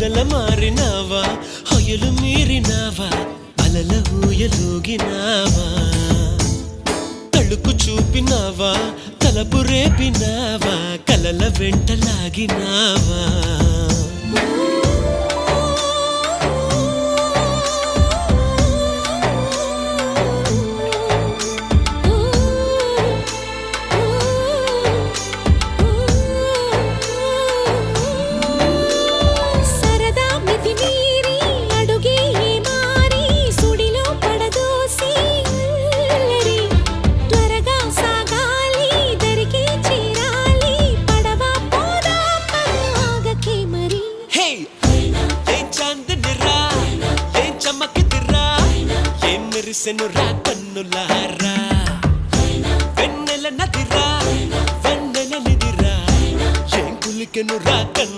పగల మారినావా హొయలు మీరినావా అలల ఊయలూగినావా తళుకు చూపినావా తలపు రేపినావా కలల వెంటలాగినావా మెరిసెనురా కన్నులారా వెన్నెల నదిరా వెన్నెల నిదిరా ఏం కులికెనురా కన్ను